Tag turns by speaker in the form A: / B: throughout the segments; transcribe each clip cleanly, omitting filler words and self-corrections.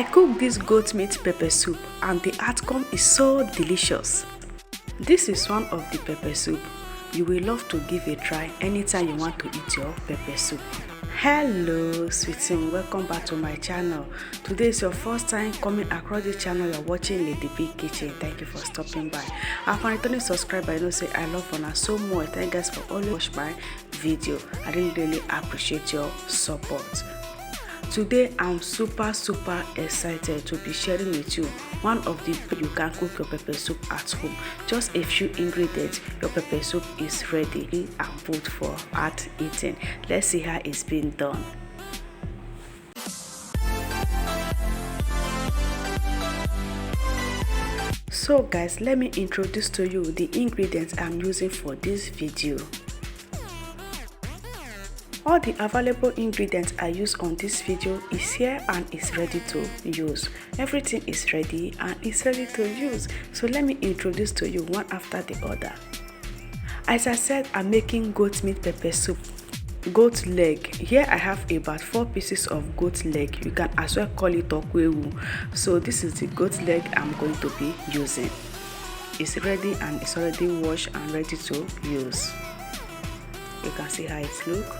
A: I cooked this goat meat pepper soup and the outcome is so delicious. This is one of the pepper soup you will love to give a try anytime you want to eat your pepper soup. Hello sweetie, welcome back to my channel. Today is your first time coming across the channel, you're watching Lady B Kitchen. Thank you for stopping by. If I'm returning subscriber, you know say I love Una so much. Thank you guys for always watch my video. I really appreciate your support. Today I'm super excited to be sharing with you one of the ways you can cook your pepper soup at home. Just a few ingredients, your pepper soup is ready and good for at eating. Let's see how it's being done. So guys, let me introduce to you the ingredients I'm using for this video. All the available ingredients I use on this video is here and is ready to use. Everything is ready and is ready to use. So let me introduce to you one after the other. As I said, I'm making goat meat pepper soup. Goat leg. Here I have about 4 pieces of goat leg. You can as well call it okwewu. So this is the goat leg I'm going to be using. It's ready and it's already washed and ready to use. You can see how it looks.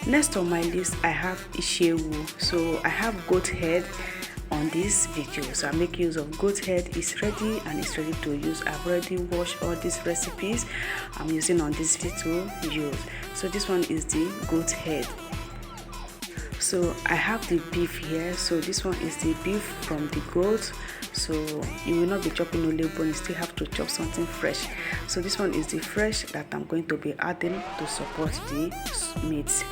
A: Next on my list, I have ishewu. So I have goat head on this video. So I make use of goat head. It's ready and it's ready to use. I've already washed all these recipes I'm using on this video to use. So this one is the goat head. So I have the beef here. So this one is the beef from the goat. So you will not be chopping only bone, you still have to chop something fresh. So this one is the fresh that I'm going to be adding to support the meat.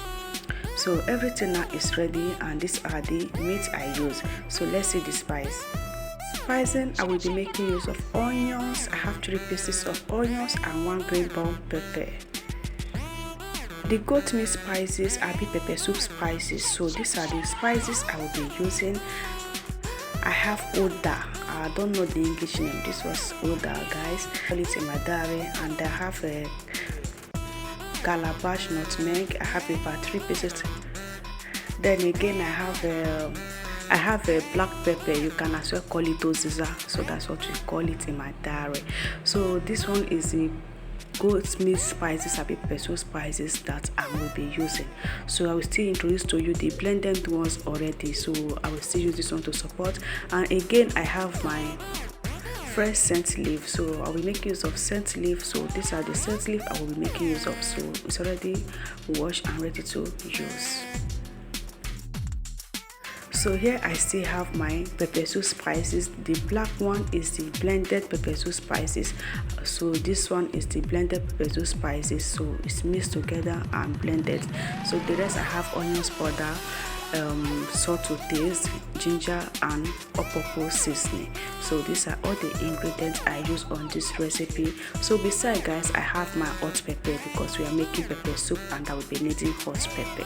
A: So everything now is ready and these are the meats I use. So let's see the spice. Spicing, I will be making use of onions. I have 3 pieces of onions and 1 green bell pepper. The goat meat spices are the pepper soup spices. So these are the spices I will be using. I have oda. I don't know the English name. This was oda, guys. I call it in my diary. And I have a calabash, nutmeg. I have about 3 pieces. Then again I have a black pepper. You can as well call it oziza. So that's what we call it in my diary. So this one is the goat meat spices, pepper soup spices that I will be using. So I will still introduce to you the blended ones already. So I will still use this one to support. And again I have my fresh scent leaf. So I will make use of scent leaf. So these are the scent leaf I will be making use of. So it's already washed and ready to use. So here I still have my pepper soup spices. The black one is the blended pepper soup spices. So this one is the blended pepper soup spices. So it's mixed together and blended. So the rest I have onions powder, salt to taste, ginger and opopo seasoning. So these are all the ingredients I use on this recipe. So besides guys, I have my hot pepper because we are making pepper soup and I will be needing hot pepper.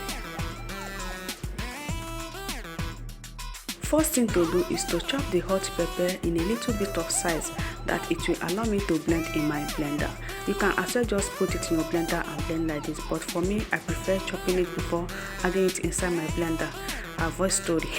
A: First thing to do is to chop the hot pepper in a little bit of size that it will allow me to blend in my blender. You can also just put it in your blender and blend like this, but for me I prefer chopping it before adding it inside my blender. Avoid story.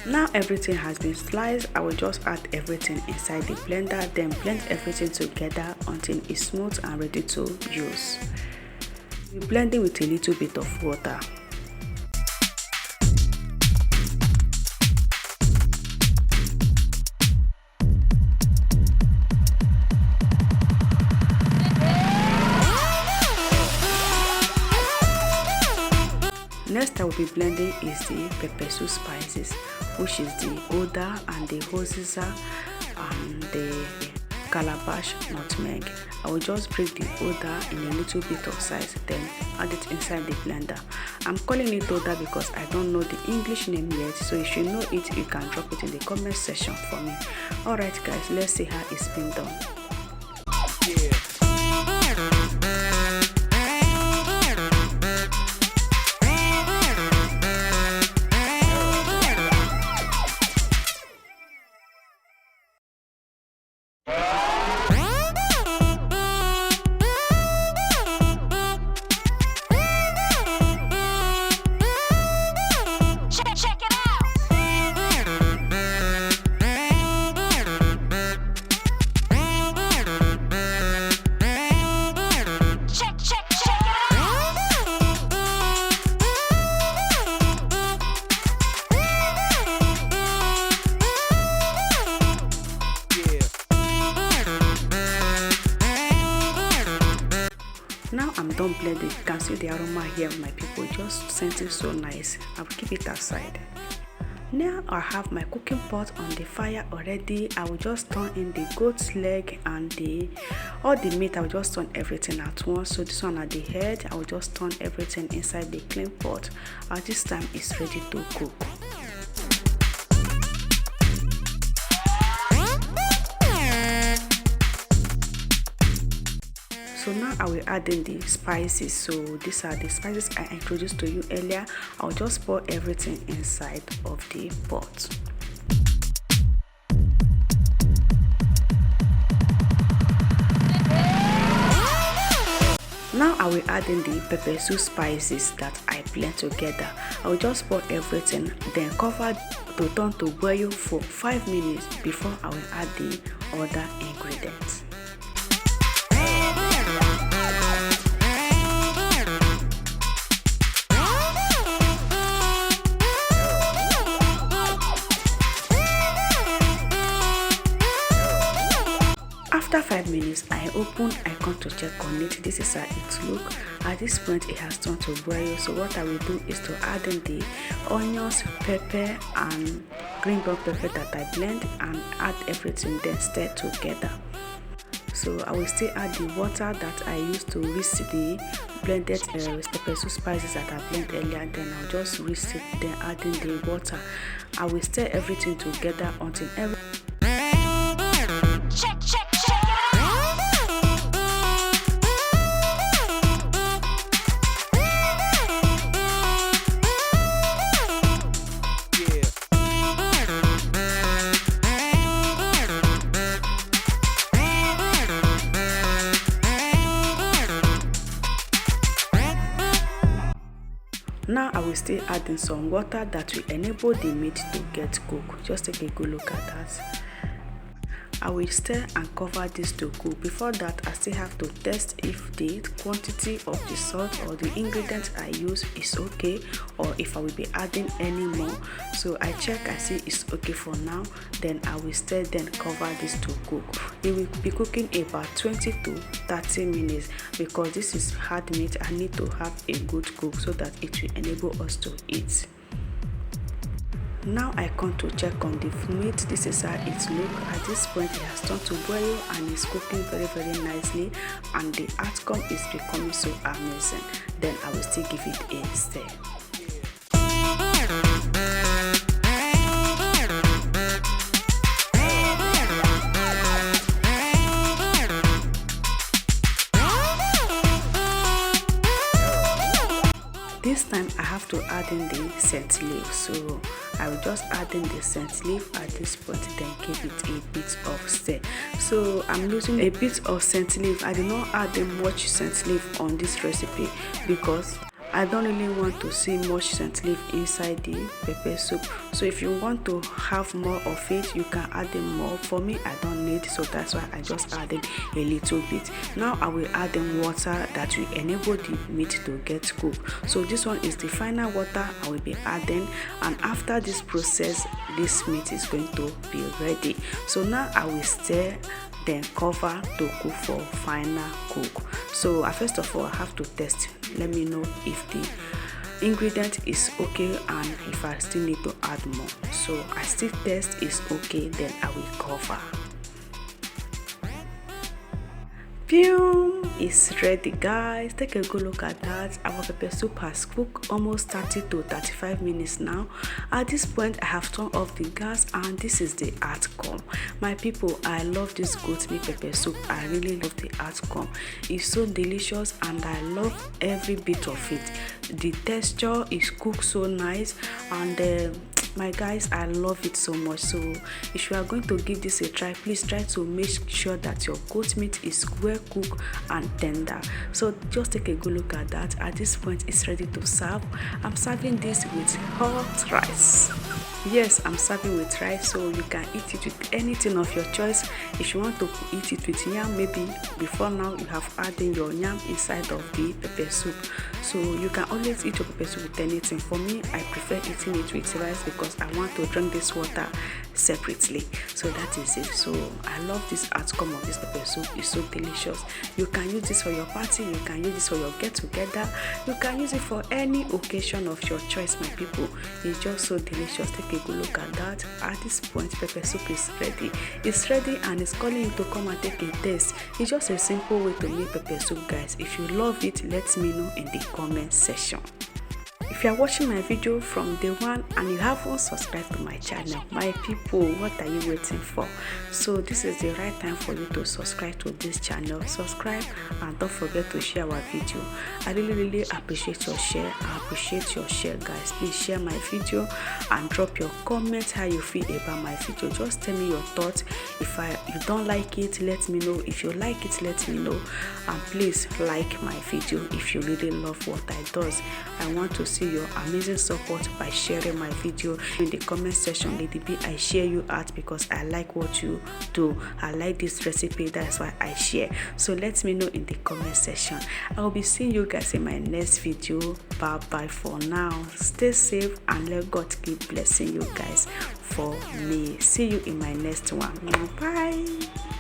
A: Now everything has been sliced. I will just add everything inside the blender, then blend everything together until it's smooth and ready to use. We're blending with a little bit of water. I will be blending is the pepper soup spices, which is the oda and the hosiza and the calabash nutmeg. I will just break the oda in a little bit of size, then add it inside the blender. I'm calling it oda because I don't know the English name yet, so if you know it, you can drop it in the comment section for me. Alright guys, let's see how it's been done. Yeah. Now I'm done blending. You can see the aroma here, my people. Just scenting so nice. I will keep it aside. Now I have my cooking pot on the fire already. I will just turn in the goat's leg and all the meat. I will just turn everything at once. So this one at the head, I will just turn everything inside the clean pot. At this time it's ready to cook. So now I will add in the spices. So these are the spices I introduced to you earlier. I'll just pour everything inside of the pot. Now I will add in the pepper soup spices that I blend together. I will just pour everything, then cover to turn to boil for 5 minutes before I will add the other ingredients. After 5 minutes, I come to check on it. This is how it looks. At this point, it has turned to boil. So what I will do is to add in the onions, pepper, and green bell pepper that I blend, and add everything, then stir together. So I will still add the water that I used to whisk the blended pepper soup spices that I blended earlier. Then I'll just whisk it, then add in the water. I will stir everything together until Now I will still add in some water that will enable the meat to get cooked. Just take a good look at that. I will stir and cover this to cook. Before that, I still have to test if the quantity of the salt or the ingredients I use is okay, or if I will be adding any more. So I check, I see it's okay for now. Then I will stir, then cover this to cook. It will be cooking about 20 to 30 minutes because this is hard meat. I need to have a good cook so that it will enable us to eat. Now I come to check on the meat. This is how it looks. At this point it has turned to boil and is cooking very nicely, and the outcome is becoming so amazing. Then I will still give it a stir. This time I have to add in the scent leaf, so I will just add in the scent leaf at this point, then give it a bit of stir. So I'm using a bit of scent leaf. I did not add much scent leaf on this recipe because I don't really want to see much scent leaf inside the pepper soup. So if you want to have more of it, you can add in more. For me, I don't need, so that's why I just added a little bit. Now I will add in water that will enable the meat to get cooked. So this one is the final water I will be adding, and after this process, this meat is going to be ready. So now I will stir, then cover to cook for final cook. So first of all, I have to test. Let me know if the ingredient is okay and if I still need to add more. So I still test is okay, then I will cover. Boom, it's ready guys. Take a good look at that. Our pepper soup has cooked almost 30 to 35 minutes now. At this point I have turned off the gas and this is the outcome. My people, I love this goat meat pepper soup. I really love the outcome. It's so delicious and I love every bit of it. The texture is cooked so nice and my guys, I love it so much. So if you are going to give this a try, please try to make sure that your goat meat is well cooked and tender. So just take a good look at that. At this point it's ready to serve. I'm serving this with hot rice. Yes, I'm serving with rice, so you can eat it with anything of your choice. If you want to eat it with yam, maybe before now you have added your yam inside of the pepper soup, so you can always eat your pepper soup with anything. For me, I prefer eating it with rice because I want to drink this water separately. So that is it. So I love this outcome of this pepper soup. It's so delicious. You can use this for your party, you can use this for your get together, you can use it for any occasion of your choice, my people. It's just so delicious. Take a good look at that. At this point pepper soup is ready. It's ready and it's calling you to come and take a taste. It's just a simple way to make pepper soup, guys. If you love it, let me know in the comment section. If you are watching my video from day one and you haven't subscribed to my channel, my people, what are you waiting for? So this is the right time for you to subscribe to this channel. Subscribe and don't forget to share our video. I really appreciate your share. I appreciate your share, guys. Please share my video and drop your comments how you feel about my video. Just tell me your thoughts. If you don't like it, let me know. If you like it, let me know. And please like my video if you really love what I do. I want to see your amazing support by sharing my video in the comment section. Lady B, I share you out because I like what you do. I like this recipe, that's why I share. So let me know in the comment section. I'll be seeing you guys in my next video. Bye bye for now. Stay safe and let God keep blessing you guys for me. See you in my next one. Bye.